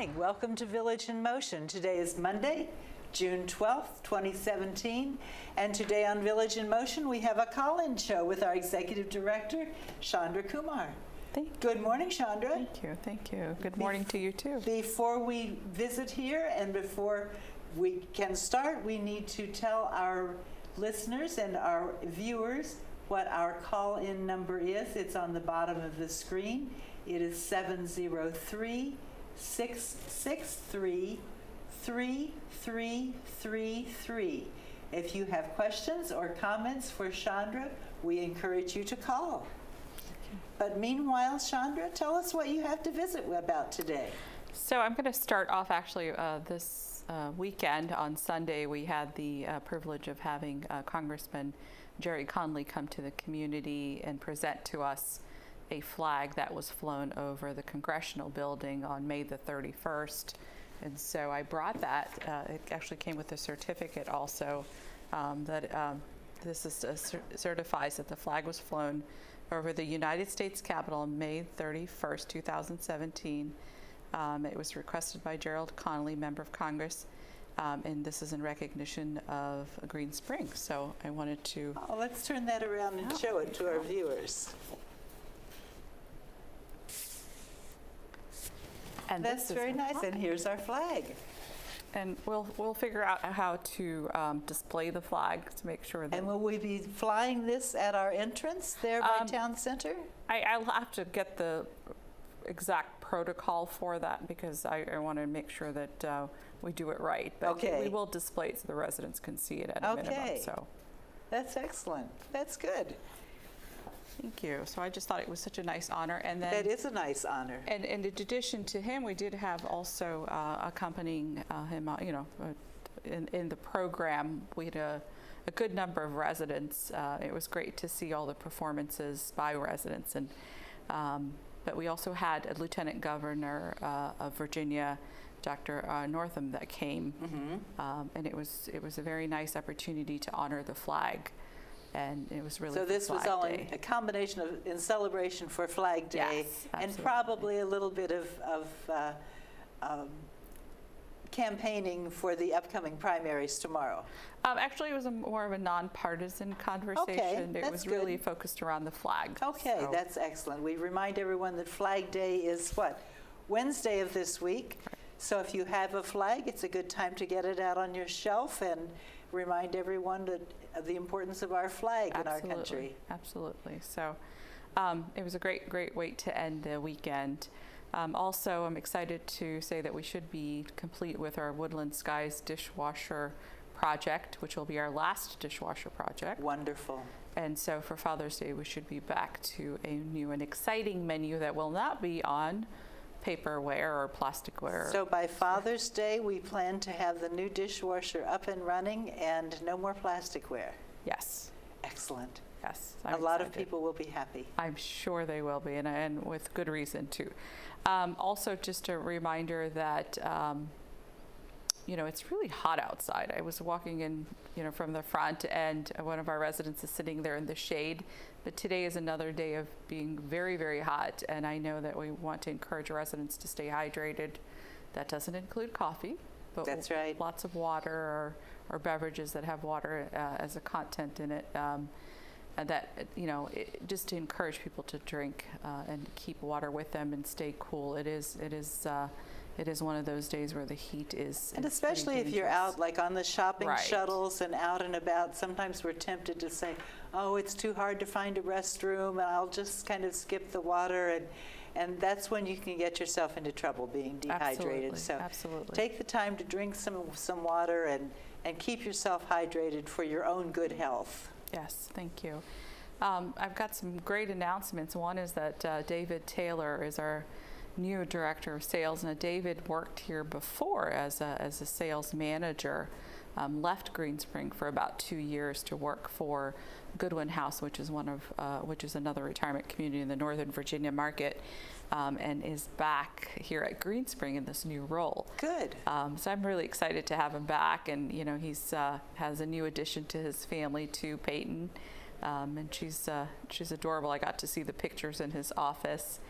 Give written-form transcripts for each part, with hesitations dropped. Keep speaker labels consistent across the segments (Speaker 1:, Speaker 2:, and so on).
Speaker 1: morning. Welcome to Village in Motion. Today is Monday, June 12th, 2017. And today on Village in Motion, we have a call-in show with our Executive Director, Chandra Kumar. Good morning, Chandra.
Speaker 2: Thank you. Good morning to you too.
Speaker 1: Before we visit here and before we can start, we need to tell our listeners and our viewers what our call-in number is. It's on the bottom of the screen. It is 703-663-3333. If you have questions or comments for Chandra, we encourage you to call. But meanwhile, Chandra, tell us what you have to visit about today.
Speaker 2: So I'm going to start off actually this weekend. On Sunday, we had the privilege of having Congressman Jerry Conley come to the community and present to us a flag that was flown over the Congressional building on May the 31st. And so I brought that. It actually came with a certificate also that this is certifies that the flag was flown over the United States Capitol on May 31st, 2017. It was requested by Gerald Connolly, member of Congress, and this is in recognition of Green Spring. So I wanted to...
Speaker 1: Oh, let's turn that around and show it to our viewers. And that's very nice. And here's our flag.
Speaker 2: And we'll figure out how to display the flag to make sure that...
Speaker 1: And will we be flying this at our entrance there by Town Center?
Speaker 2: I'll have to get the exact protocol for that because I want to make sure that we do it right. But we will display it so the residents can see it at a minimum. So
Speaker 1: that's excellent. That's good.
Speaker 2: Thank you. So I just thought it was such a nice honor. And then
Speaker 1: that is a nice honor.
Speaker 2: And in addition to him, we did have also accompanying him, in the program, we had a good number of residents. It was great to see all the performances by residents. And but we also had a Lieutenant Governor of Virginia, Dr. Northam, that came. And it was a very nice opportunity to honor the flag. And it was really
Speaker 1: so this was all a combination of in celebration for Flag Day, and probably a little bit of campaigning for the upcoming primaries tomorrow.
Speaker 2: Actually, it was more of a nonpartisan conversation. It was really focused around the flag.
Speaker 1: Okay, so that's excellent. We remind everyone that Flag Day is what? Wednesday of this week. Right. So if you have a flag, it's a good time to get it out on your shelf and remind everyone of the importance of our flag in our country.
Speaker 2: Absolutely. So it was a great way to end the weekend. Also, I'm excited to say that we should be complete with our Woodland Skies dishwasher project, which will be our last dishwasher project.
Speaker 1: Wonderful. And
Speaker 2: so for Father's Day, we should be back to a new and exciting menu that will not be on paperware or plasticware.
Speaker 1: So by Father's Day, we plan to have the new dishwasher up and running and no more plasticware.
Speaker 2: Yes.
Speaker 1: Excellent.
Speaker 2: Yes.
Speaker 1: A lot of people will be happy.
Speaker 2: I'm sure they will be, and with good reason too. Also, just a reminder that it's really hot outside. I was walking in, from the front, and one of our residents is sitting there in the shade. But today is another day of being very, very hot, and I know that we want to encourage residents to stay hydrated. That doesn't include coffee, but
Speaker 1: that's right.
Speaker 2: Lots of water or beverages that have water as a content in it. And that, just to encourage people to drink and keep water with them and stay cool. It is one of those days where the heat is.
Speaker 1: And especially if you're out, like on the shopping shuttles and out and about, sometimes we're tempted to say, oh, it's too hard to find a restroom, and I'll just kind of skip the water. And that's when you can get yourself into trouble, being dehydrated.
Speaker 2: Absolutely.
Speaker 1: Take the time to drink some water and keep yourself hydrated for your own good health.
Speaker 2: Yes, thank you. I've got some great announcements. One is that David Taylor is our new director of sales. Now, David worked here before as a sales manager, left Green Spring for about 2 years to work for Goodwin House, which is another retirement community in the Northern Virginia market, and is back here at Green Spring in this new role.
Speaker 1: Good.
Speaker 2: So I'm really excited to have him back, and he's has a new addition to his family too, Peyton, and she's adorable. I got to see the pictures in his office.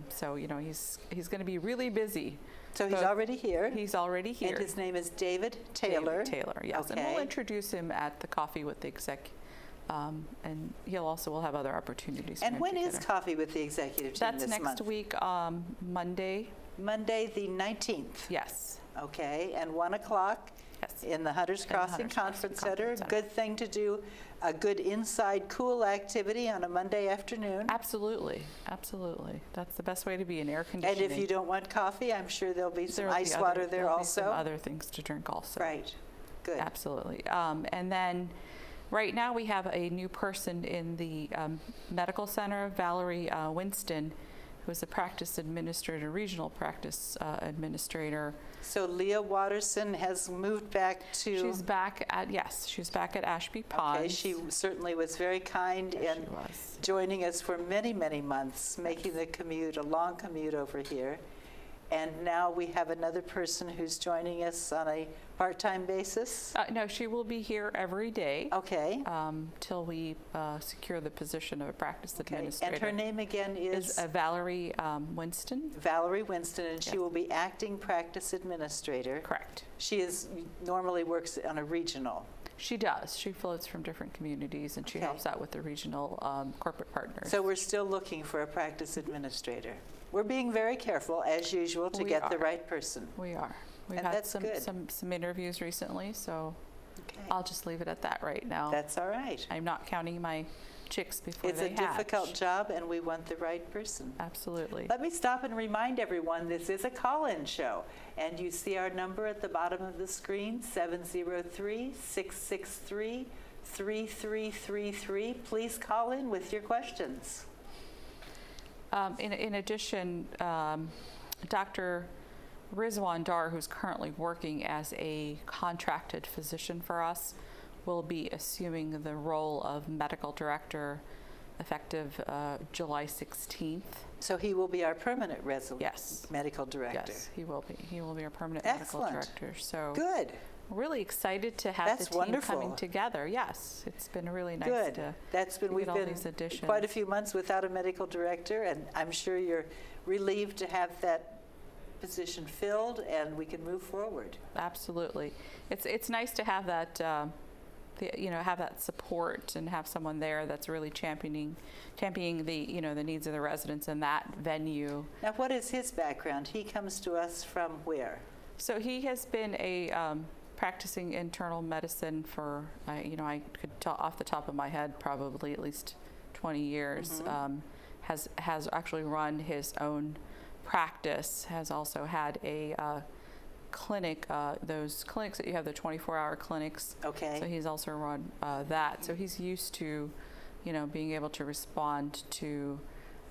Speaker 2: So he's going to be really busy
Speaker 1: So he's already here.
Speaker 2: He's already here.
Speaker 1: And his name is David Taylor.
Speaker 2: David Taylor, yes. And
Speaker 1: Okay.
Speaker 2: we'll introduce him at the Coffee with the Exec. And we'll have other opportunities. for
Speaker 1: And
Speaker 2: him
Speaker 1: when
Speaker 2: to
Speaker 1: is
Speaker 2: get in.
Speaker 1: Coffee with the Executive Team
Speaker 2: That's
Speaker 1: this
Speaker 2: next
Speaker 1: month?
Speaker 2: week, Monday.
Speaker 1: Monday, the 19th.
Speaker 2: Yes.
Speaker 1: Okay, and 1 o'clock
Speaker 2: Yes.
Speaker 1: in the Hunters
Speaker 2: In the
Speaker 1: Crossing
Speaker 2: Hunters Crossing
Speaker 1: Conference Center.
Speaker 2: Conference Center.
Speaker 1: Good thing to do, a good inside cool activity on a Monday afternoon.
Speaker 2: Absolutely. Absolutely. That's the best way to be in air
Speaker 1: And
Speaker 2: conditioning.
Speaker 1: if you don't want coffee, I'm sure there'll be some
Speaker 2: There'll be
Speaker 1: ice
Speaker 2: other-
Speaker 1: water there
Speaker 2: there'll be some
Speaker 1: also.
Speaker 2: other things to drink also.
Speaker 1: Right, good.
Speaker 2: Absolutely. And then right now we have a new person in the medical center, Valerie Winston, who is a practice administrator, regional practice administrator.
Speaker 1: So Leah Watterson has moved back to...
Speaker 2: She's back at Ashby Ponds.
Speaker 1: Okay, she certainly was very kind
Speaker 2: Yes,
Speaker 1: in
Speaker 2: she was.
Speaker 1: joining us for many, many months, making the commute, a long commute over here. And now we have another person who's joining us on a part-time basis?
Speaker 2: No, she will be here every day
Speaker 1: Okay.
Speaker 2: till we secure the position of a practice
Speaker 1: Okay.
Speaker 2: administrator.
Speaker 1: And her name again
Speaker 2: is
Speaker 1: is
Speaker 2: Valerie Winston.
Speaker 1: Valerie Winston, and she
Speaker 2: Yes.
Speaker 1: will be acting practice administrator.
Speaker 2: Correct.
Speaker 1: She normally works on a regional.
Speaker 2: She does. She floats from different communities, and she
Speaker 1: Okay.
Speaker 2: helps out with the regional corporate partners.
Speaker 1: So we're still looking for a practice administrator. We're being very careful, as usual, to
Speaker 2: We
Speaker 1: get the
Speaker 2: are.
Speaker 1: right person.
Speaker 2: We are. We've
Speaker 1: And
Speaker 2: had
Speaker 1: that's good.
Speaker 2: some interviews recently, so
Speaker 1: Okay.
Speaker 2: I'll just leave it at that right now.
Speaker 1: That's all right.
Speaker 2: I'm not counting my chicks before
Speaker 1: It's
Speaker 2: they
Speaker 1: a
Speaker 2: hatch.
Speaker 1: difficult job, and we want the right person.
Speaker 2: Absolutely.
Speaker 1: Let me stop and remind everyone, this is a call-in show, and you see our number at the bottom of the screen, 703-663-3333. Please call in with your questions.
Speaker 2: In addition, Dr. Rizwan Dar, who's currently working as a contracted physician for us, will be assuming the role of medical director effective July 16th.
Speaker 1: So he will be our permanent
Speaker 2: Yes.
Speaker 1: medical director.
Speaker 2: Yes, he will be. He will be our permanent
Speaker 1: Excellent.
Speaker 2: medical director. So
Speaker 1: Good,
Speaker 2: really excited to have
Speaker 1: That's
Speaker 2: the team
Speaker 1: wonderful.
Speaker 2: coming together. Yes, it's been really nice
Speaker 1: good.
Speaker 2: to
Speaker 1: We've
Speaker 2: get all
Speaker 1: been
Speaker 2: these additions.
Speaker 1: quite a few months without a medical director, and I'm sure you're relieved to have that position filled, and we can move forward.
Speaker 2: Absolutely. It's nice to have that have that support and have someone there that's really championing the needs of the residents in that venue.
Speaker 1: Now, what is his background? He comes to us from where?
Speaker 2: So he has been a practicing internal medicine for I could off the top of my head probably at least 20 years. Has actually run his own practice. Has also had a clinic, those clinics that you have, the 24-hour clinics.
Speaker 1: Okay.
Speaker 2: So he's also run that. So he's used to, being able to respond to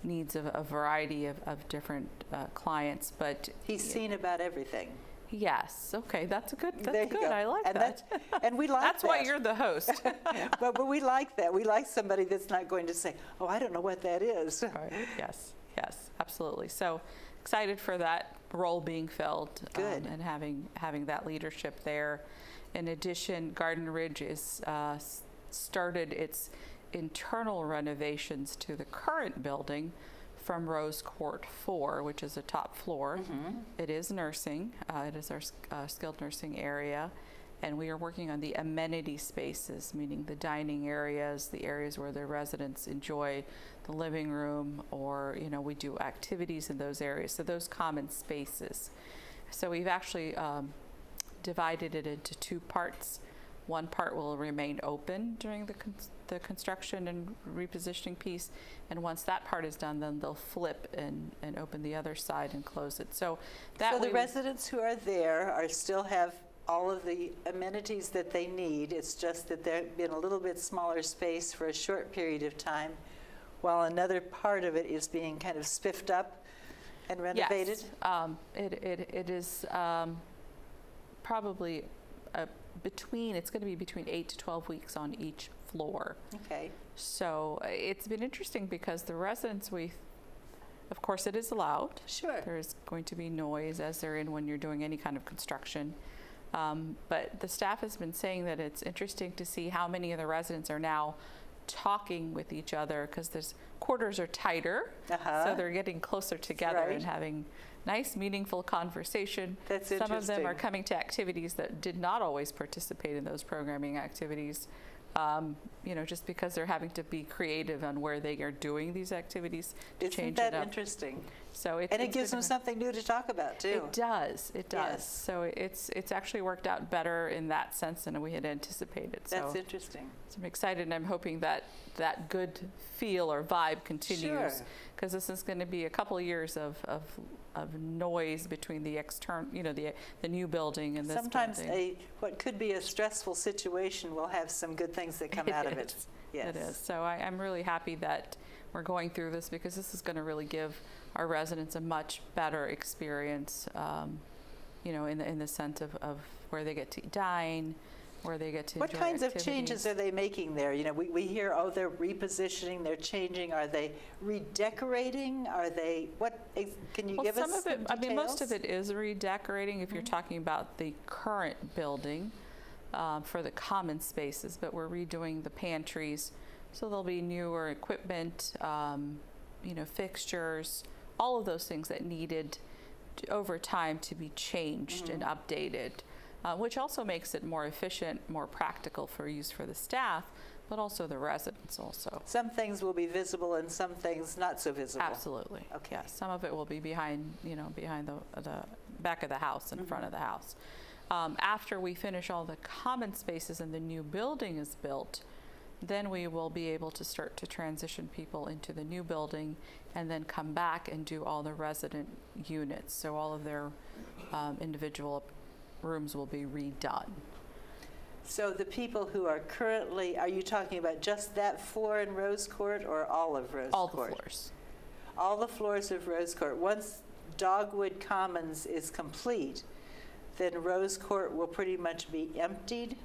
Speaker 2: needs of a variety of different clients. But
Speaker 1: He's seen about everything.
Speaker 2: yes, okay, that's good.
Speaker 1: There
Speaker 2: That's
Speaker 1: you
Speaker 2: good.
Speaker 1: go.
Speaker 2: I like
Speaker 1: and
Speaker 2: that.
Speaker 1: And we like
Speaker 2: That's
Speaker 1: that.
Speaker 2: why you're the host.
Speaker 1: But we like that. We like somebody that's not going to say, oh, I don't know what that is.
Speaker 2: Right. Yes, absolutely. So excited for that role being filled.
Speaker 1: Good.
Speaker 2: And having that leadership there. In addition, Garden Ridge is started its internal renovations to the current building from Rose Court 4, which is a top floor. It is nursing. It is our skilled nursing area. And we are working on the amenity spaces, meaning the dining areas, the areas where the residents enjoy the living room, or we do activities in those areas. So those common spaces. So we've actually divided it into two parts. One part will remain open during the construction and repositioning piece, and once that part is done, then they'll flip and open the other side and close it. So that
Speaker 1: So the
Speaker 2: way
Speaker 1: residents who are there still have all of the amenities that they need. It's just that they're in a little bit smaller space for a short period of time, while another part of it is being kind of spiffed up and renovated.
Speaker 2: Yes, it is probably it's going to be between 8 to 12 weeks on each floor.
Speaker 1: Okay.
Speaker 2: So it's been interesting because the residents, of course it is loud.
Speaker 1: Sure.
Speaker 2: There is going to be noise as they're in when you're doing any kind of construction. But the staff has been saying that it's interesting to see how many of the residents are now talking with each other, because quarters are tighter, so they're getting closer together
Speaker 1: Right.
Speaker 2: and having nice, meaningful conversation.
Speaker 1: That's
Speaker 2: Some of them are
Speaker 1: interesting.
Speaker 2: coming to activities that did not always participate in those programming activities, just because they're having to be creative on where they are doing these activities to
Speaker 1: Isn't
Speaker 2: change
Speaker 1: that
Speaker 2: it up.
Speaker 1: interesting?
Speaker 2: So
Speaker 1: And it gives them something new to talk about, too.
Speaker 2: It does. It does.
Speaker 1: Yes.
Speaker 2: So it's actually worked out better in that sense than we had anticipated.
Speaker 1: That's
Speaker 2: So
Speaker 1: interesting.
Speaker 2: I'm excited, and I'm hoping that that good feel or vibe continues,
Speaker 1: Sure.
Speaker 2: because this is going to be a couple of years of noise between the external, the new building and this
Speaker 1: Sometimes
Speaker 2: building.
Speaker 1: what could be a stressful situation will have some good things that come out of it. Yes.
Speaker 2: It is. So I'm really happy that we're going through this, because this is going to really give our residents a much better experience, in the sense of where they get to dine, where they get to
Speaker 1: What
Speaker 2: enjoy
Speaker 1: kinds of
Speaker 2: activities.
Speaker 1: changes are they making there? We hear, they're repositioning, they're changing. Are they redecorating? Are they, can you
Speaker 2: Well,
Speaker 1: give
Speaker 2: some
Speaker 1: us
Speaker 2: of it,
Speaker 1: some details?
Speaker 2: most of it is redecorating if you're talking about the current building for the common spaces, but we're redoing the pantries. So there'll be newer equipment, fixtures, all of those things that needed over time to be changed and updated, which also makes it more efficient, more practical for use for the staff, but also the residents also.
Speaker 1: Some things will be visible and some things not so visible.
Speaker 2: Absolutely.
Speaker 1: Okay.
Speaker 2: Yeah, some of it will be behind the back of the house and front of the house. After we finish all the common spaces and the new building is built, then we will be able to start to transition people into the new building and then come back and do all the resident units. So all of their individual rooms will be redone.
Speaker 1: So the people who are currently, are you talking about just that floor in Rose Court or all of Rose
Speaker 2: All the
Speaker 1: Court?
Speaker 2: floors.
Speaker 1: All the floors of Rose Court. Once Dogwood Commons is complete, then Rose Court will pretty much be emptied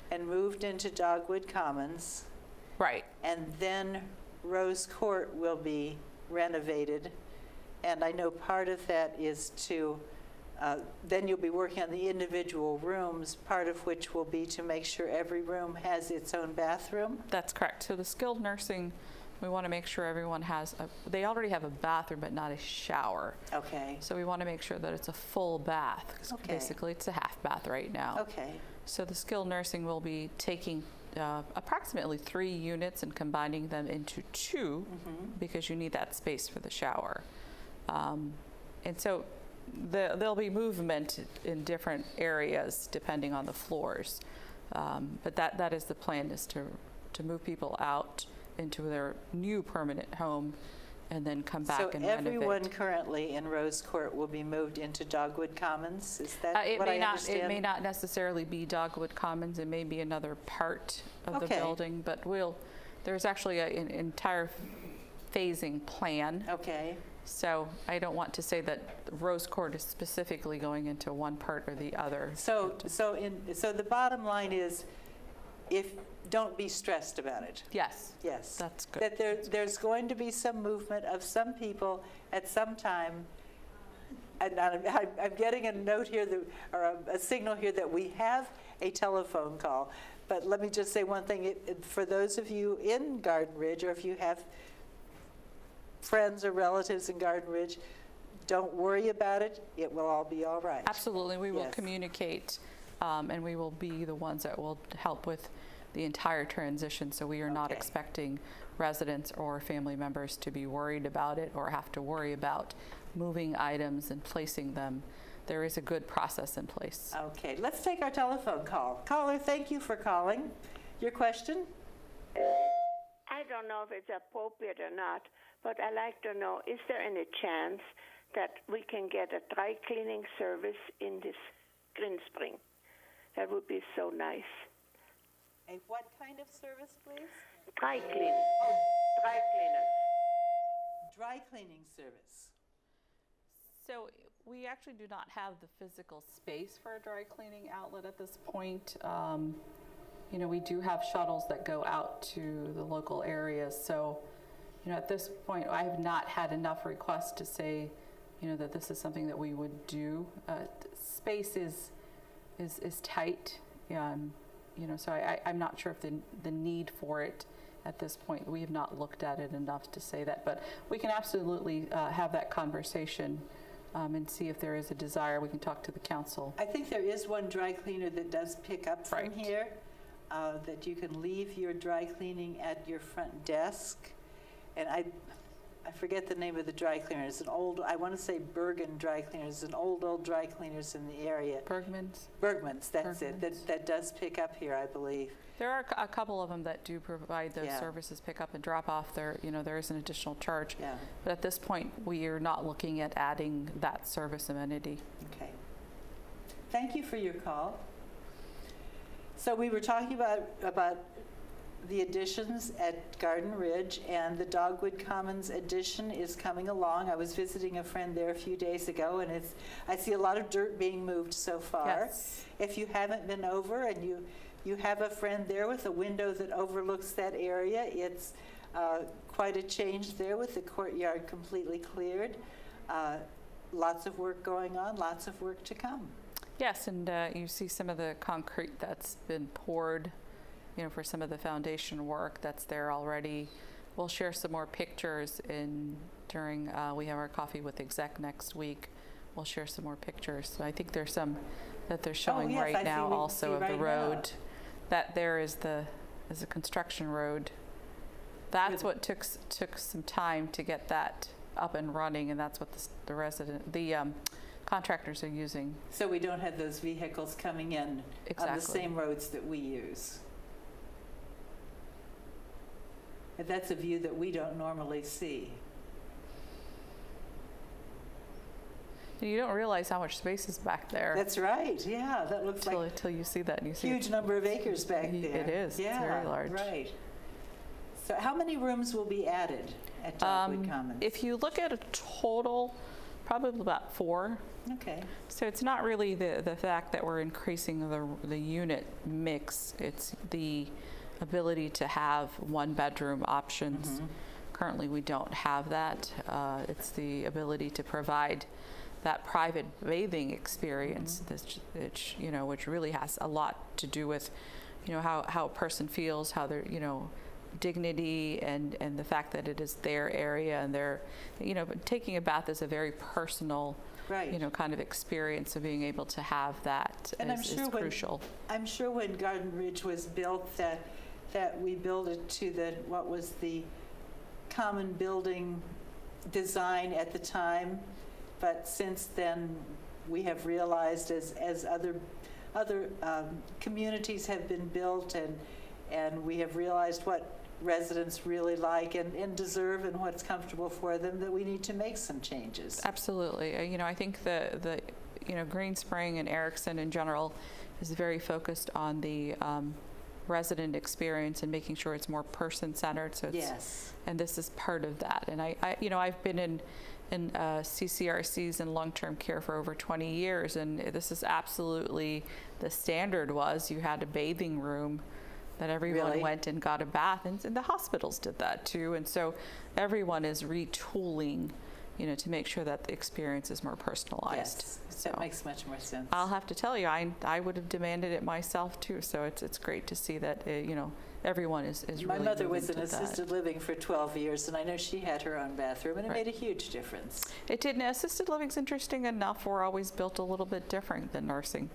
Speaker 1: and moved into Dogwood Commons,
Speaker 2: Right.
Speaker 1: and then Rose Court will be renovated. And I know part of that is to, then you'll be working on the individual rooms, part of which will be to make sure every room has its own bathroom.
Speaker 2: That's correct. So the skilled nursing, we want to make sure everyone they already have a bathroom but not a shower.
Speaker 1: Okay,
Speaker 2: So we want to make sure that it's a full bath, 'cause
Speaker 1: Okay.
Speaker 2: basically it's a half bath right now.
Speaker 1: okay.
Speaker 2: So the skilled nursing will be taking approximately 3 units and combining them into 2 because you need that space for the shower. And so there'll be movement in different areas depending on the floors. But that is the plan, is to move people out into their new permanent home and then come back and renovate.
Speaker 1: So everyone currently in Rose Court will be moved into Dogwood Commons? Is that what I understand?
Speaker 2: It may not necessarily be Dogwood Commons. It may be another part of the
Speaker 1: Okay.
Speaker 2: building, but there's actually an entire phasing plan.
Speaker 1: Okay,
Speaker 2: So I don't want to say that Rose Court is specifically going into one part or the other.
Speaker 1: so the bottom line is, don't be stressed about it.
Speaker 2: Yes,
Speaker 1: Yes.
Speaker 2: that's good.
Speaker 1: That there's going to be some movement of some people at some time. And I'm getting a note here, or a signal here that we have a telephone call. But let me just say one thing. For those of you in Garden Ridge, or if you have friends or relatives in Garden Ridge, don't worry about it. It will all be all right.
Speaker 2: Absolutely, we will
Speaker 1: Yes.
Speaker 2: communicate, and we will be the ones that will help with the entire transition, so we are not
Speaker 1: Okay.
Speaker 2: expecting residents or family members to be worried about it or have to worry about moving items and placing them. There is a good process in place.
Speaker 1: Okay, let's take our telephone call. Caller, thank you for calling. Your question?
Speaker 3: I don't know if it's appropriate or not, but I'd like to know, is there any chance that we can get a dry cleaning service in this Green Spring? That would be so nice.
Speaker 1: A what kind of service, please?
Speaker 3: Dry cleaning. Dry cleaners.
Speaker 1: Dry cleaning service.
Speaker 2: So we actually do not have the physical space for a dry cleaning outlet at this point. We do have shuttles that go out to the local areas. So, at this point, I have not had enough requests to say, that this is something that we would do. Space is tight, so I'm not sure if the need for it at this point. We have not looked at it enough to say that, but we can absolutely have that conversation and see if there is a desire. We can talk to the council.
Speaker 1: I think there is one dry cleaner that does pick up from
Speaker 2: Right.
Speaker 1: here, that you can leave your dry cleaning at your front desk. And I forget the name of the dry cleaner. It's an old, I want to say Bergen dry cleaner. It's an old dry cleaners in the area.
Speaker 2: Bergman's?
Speaker 1: Bergman's, that's it.
Speaker 2: Bergman's.
Speaker 1: That does pick up here, I believe.
Speaker 2: There are a couple of them that do provide those
Speaker 1: Yeah.
Speaker 2: services, pick up and drop off. There is an additional charge.
Speaker 1: Yeah,
Speaker 2: But at this point, we are not looking at adding that service amenity.
Speaker 1: okay. Thank you for your call. So we were talking about the additions at Garden Ridge, and the Dogwood Commons addition is coming along. I was visiting a friend there a few days ago, and I see a lot of dirt being moved so far.
Speaker 2: Yes.
Speaker 1: If you haven't been over and you have a friend there with a window that overlooks that area, it's quite a change there with the courtyard completely cleared. Lots of work going on, lots of work to come.
Speaker 2: Yes, and you see some of the concrete that's been poured, for some of the foundation work that's there already. We'll share some more pictures during, we have our coffee with exec next week. We'll share some more pictures. So I think there's some that they're showing
Speaker 1: yes, I
Speaker 2: right now
Speaker 1: see, we can
Speaker 2: also
Speaker 1: see
Speaker 2: of the
Speaker 1: right
Speaker 2: road. That there is a construction road. That's what took some time to get that up and running, and that's what the contractors are using.
Speaker 1: So we don't have those vehicles coming in on the
Speaker 2: Exactly.
Speaker 1: same roads that we use. And that's a view that we don't normally see.
Speaker 2: And you don't realize how much space is back there
Speaker 1: That's right, yeah, that looks like
Speaker 2: until you see that. And you
Speaker 1: a
Speaker 2: see
Speaker 1: huge number of acres back there.
Speaker 2: It is.
Speaker 1: Yeah,
Speaker 2: It's very large.
Speaker 1: right. So how many rooms will be added at Dogwood Commons?
Speaker 2: If you look at a total, probably about 4.
Speaker 1: Okay,
Speaker 2: So it's not really the fact that we're increasing the unit mix. It's the ability to have one-bedroom options.
Speaker 1: Mm-hmm.
Speaker 2: Currently, we don't have that. It's the ability to provide that private bathing experience, which really has a lot to do with, how a person feels, how they're, dignity and the fact that it is their area, and they're, taking a bath is a very personal,
Speaker 1: right.
Speaker 2: kind of experience of being able to have that
Speaker 1: And I'm
Speaker 2: is
Speaker 1: sure
Speaker 2: crucial.
Speaker 1: I'm sure when Garden Ridge was built that we built it to what was the common building design at the time. But since then, we have realized as other communities have been built, and we have realized what residents really like and deserve and what's comfortable for them, that we need to make some changes.
Speaker 2: Absolutely. I think the Green Spring and Erickson in general is very focused on the resident experience and making sure it's more person-centered. So it's,
Speaker 1: Yes.
Speaker 2: and this is part of that. And I've been in CCRCs and long-term care for over 20 years, and this is absolutely the standard. Was you had a bathing room that everyone
Speaker 1: Really?
Speaker 2: went and got a bath, and the hospitals did that too. And so everyone is retooling, to make sure that the experience is more personalized.
Speaker 1: Yes,
Speaker 2: So
Speaker 1: that makes much more sense.
Speaker 2: I'll have to tell you, I would have demanded it myself too. So it's great to see that everyone is
Speaker 1: My
Speaker 2: really
Speaker 1: mother
Speaker 2: moving
Speaker 1: was in
Speaker 2: to that.
Speaker 1: assisted living for 12 years, and I know she had her own bathroom, and it
Speaker 2: Right.
Speaker 1: made a huge difference.
Speaker 2: It did. And assisted living's interesting enough. We're always built a little bit different than nursing.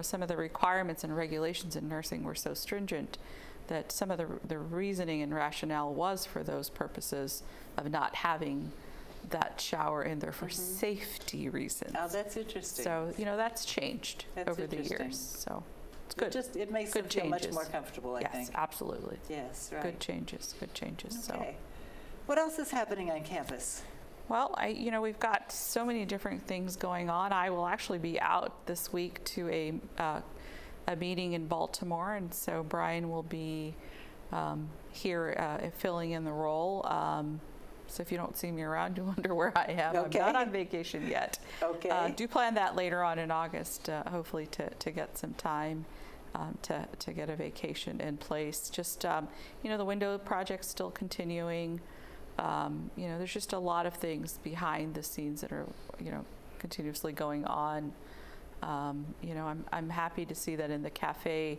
Speaker 2: Some of the requirements and regulations in nursing were so stringent that some of the reasoning and rationale was for those purposes of not having that shower in there for safety reasons.
Speaker 1: Oh, that's interesting.
Speaker 2: So, that's changed
Speaker 1: That's
Speaker 2: over the
Speaker 1: interesting.
Speaker 2: years. So it's good.
Speaker 1: It makes
Speaker 2: Good
Speaker 1: them feel much
Speaker 2: changes.
Speaker 1: more comfortable, I
Speaker 2: Yes,
Speaker 1: think.
Speaker 2: absolutely.
Speaker 1: Yes, right.
Speaker 2: Good changes. So.
Speaker 1: Okay. What else is happening on campus?
Speaker 2: Well, we've got so many different things going on. I will actually be out this week to a meeting in Baltimore, and so Brian will be here filling in the role. So if you don't see me around, you wonder where I am.
Speaker 1: Okay.
Speaker 2: I'm not on vacation yet.
Speaker 1: Okay.
Speaker 2: Do plan that later on in August, hopefully to get some time to get a vacation in place. Just, the window project's still continuing. There's just a lot of things behind the scenes that are, continuously going on. I'm happy to see that in the cafe,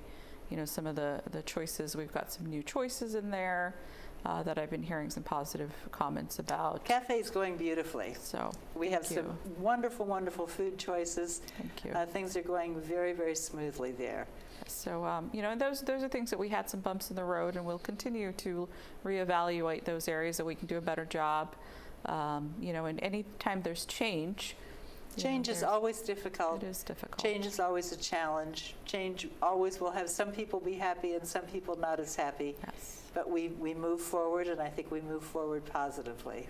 Speaker 2: some of the choices, we've got some new choices in there. that I've been hearing some positive comments about.
Speaker 1: Cafe's going beautifully.
Speaker 2: So
Speaker 1: We have
Speaker 2: thank
Speaker 1: some
Speaker 2: you.
Speaker 1: wonderful, wonderful food choices.
Speaker 2: Thank you.
Speaker 1: Things are going very, very smoothly there.
Speaker 2: So, and those are things that we had some bumps in the road, and we'll continue to reevaluate those areas that we can do a better job. And any time there's change.
Speaker 1: Change is always difficult.
Speaker 2: It is difficult.
Speaker 1: Change is always a challenge. Change always will have some people be happy and some people not as happy.
Speaker 2: Yes.
Speaker 1: But we move forward, and I think we move forward positively.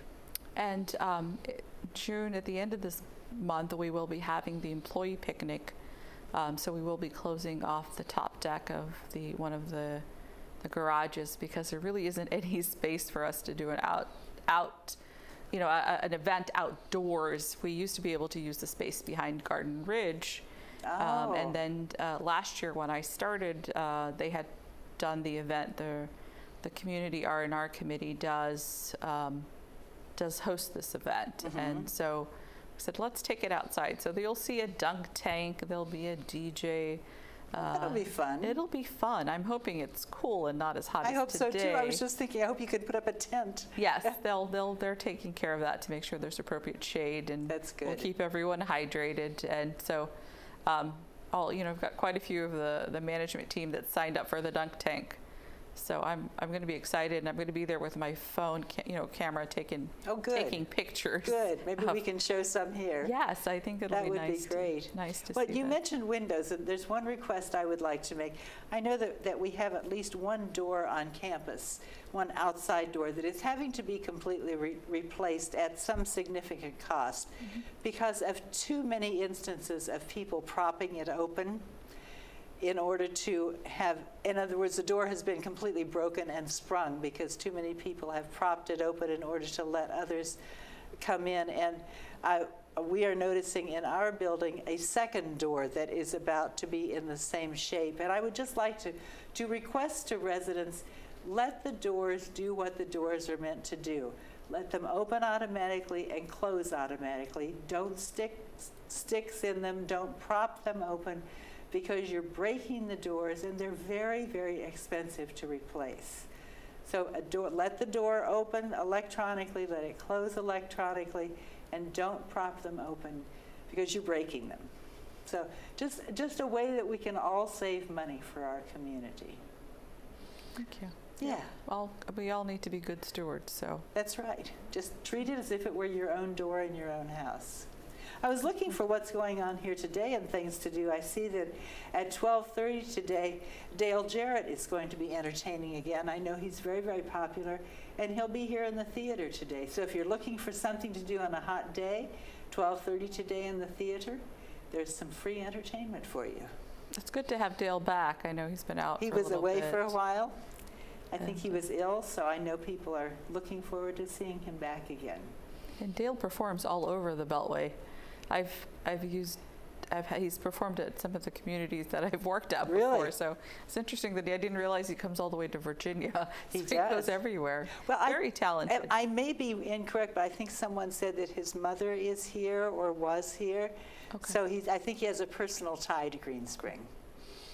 Speaker 2: And June, at the end of this month, we will be having the employee picnic. So we will be closing off the top deck of one of the garages, because there really isn't any space for us to do an an event outdoors. We used to be able to use the space behind Garden Ridge.
Speaker 1: Oh.
Speaker 2: And then last year when I started, they had done the event. The community R&R committee does host this event. And so I said, let's take it outside. So you'll see a dunk tank, there'll be a DJ.
Speaker 1: That'll be fun.
Speaker 2: It'll be fun. I'm hoping it's cool and not as hot
Speaker 1: I
Speaker 2: as
Speaker 1: hope
Speaker 2: today.
Speaker 1: so too. I was just thinking, I hope you could put up a tent.
Speaker 2: Yes, they're taking care of that to make sure there's appropriate shade, and
Speaker 1: That's good.
Speaker 2: we'll keep everyone hydrated. And so, I've got quite a few of the management team that signed up for the dunk tank. So I'm going to be excited, and I'm going to be there with my phone, camera taking pictures.
Speaker 1: Good. Maybe we can show some here.
Speaker 2: Yes, I think it'll
Speaker 1: That
Speaker 2: be
Speaker 1: would
Speaker 2: nice.
Speaker 1: be great.
Speaker 2: Nice to
Speaker 1: Well,
Speaker 2: see
Speaker 1: you
Speaker 2: that.
Speaker 1: mentioned windows, and there's one request I would like to make. I know that we have at least one door on campus, one outside door, that is having to be completely replaced at some significant cost because of too many instances of people propping it open in order to have, in other words, the door has been completely broken and sprung because too many people have propped it open in order to let others come in. And we are noticing in our building a second door that is about to be in the same shape. And I would just like to request to residents, let the doors do what the doors are meant to do. Let them open automatically and close automatically. Don't stick sticks in them. Don't prop them open, because you're breaking the doors, and they're very, very expensive to replace. So let the door open electronically, let it close electronically, and don't prop them open because you're breaking them. So just a way that we can all save money for our community.
Speaker 2: Thank you.
Speaker 1: Yeah.
Speaker 2: Well, we all need to be good stewards, so.
Speaker 1: That's right. Just treat it as if it were your own door in your own house. I was looking for what's going on here today and things to do. I see that at 12:30 today, Dale Jarrett is going to be entertaining again. I know he's very, very popular, and he'll be here in the theater today. So if you're looking for something to do on a hot day, 12:30 today in the theater, there's some free entertainment for you.
Speaker 2: It's good to have Dale back. I know he's been out
Speaker 1: He
Speaker 2: for a
Speaker 1: was
Speaker 2: little
Speaker 1: away
Speaker 2: bit.
Speaker 1: for a while. I think he was ill, so I know people are looking forward to seeing him back again.
Speaker 2: And Dale performs all over the Beltway. He's performed at some of the communities that I've worked at
Speaker 1: Really?
Speaker 2: before. So it's interesting that I didn't realize he comes all the way to Virginia.
Speaker 1: He
Speaker 2: So he goes
Speaker 1: does.
Speaker 2: everywhere.
Speaker 1: Well,
Speaker 2: Very talented.
Speaker 1: I may be incorrect, but I think someone said that his mother is here or was here.
Speaker 2: Okay.
Speaker 1: So I think he has a personal tie to Green Spring.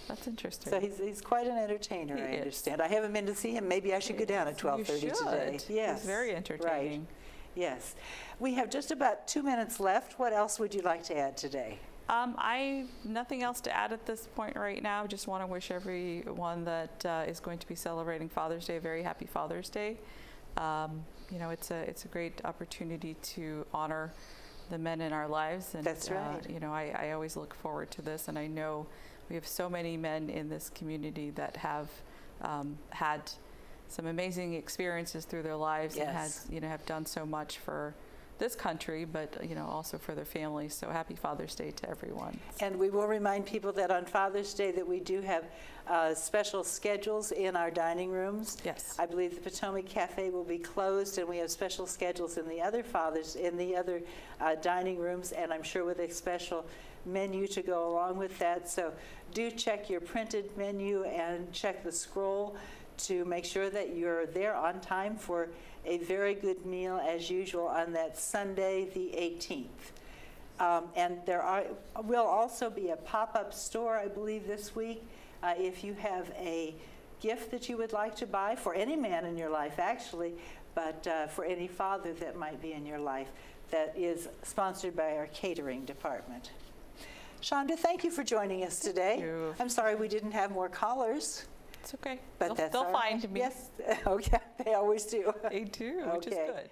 Speaker 2: That's interesting.
Speaker 1: So he's quite an entertainer,
Speaker 2: He
Speaker 1: I
Speaker 2: is.
Speaker 1: understand. I haven't been to see him. Maybe I should go down at 12:30
Speaker 2: You
Speaker 1: today.
Speaker 2: should.
Speaker 1: Yes.
Speaker 2: He's very entertaining.
Speaker 1: Right. Yes. We have just about 2 minutes left. What else would you like to add today?
Speaker 2: Nothing else to add at this point right now. Just want to wish everyone that is going to be celebrating Father's Day a very happy Father's Day. It's a great opportunity to honor the men in our lives. And,
Speaker 1: That's right.
Speaker 2: I always look forward to this, and I know we have so many men in this community that have had some amazing experiences through their lives.
Speaker 1: Yes.
Speaker 2: And have done so much for this country, but also for their families. So happy Father's Day to everyone.
Speaker 1: And we will remind people that on Father's Day that we do have special schedules in our dining rooms.
Speaker 2: Yes.
Speaker 1: I believe the Potomac Cafe will be closed, and we have special schedules in the other dining rooms, and I'm sure with a special menu to go along with that. So do check your printed menu and check the scroll to make sure that you're there on time for a very good meal as usual on that Sunday, the 18th. And will also be a pop-up store, I believe, this week. If you have a gift that you would like to buy for any man in your life, actually, but for any father that might be in your life, that is sponsored by our catering department. Chandra, thank you for joining us today.
Speaker 2: Thank you.
Speaker 1: I'm sorry we didn't have more callers,
Speaker 2: It's okay.
Speaker 1: but that's
Speaker 2: They'll
Speaker 1: all right.
Speaker 2: find me.
Speaker 1: Yes, okay, they always do.
Speaker 2: They do, which is
Speaker 1: Okay.
Speaker 2: good.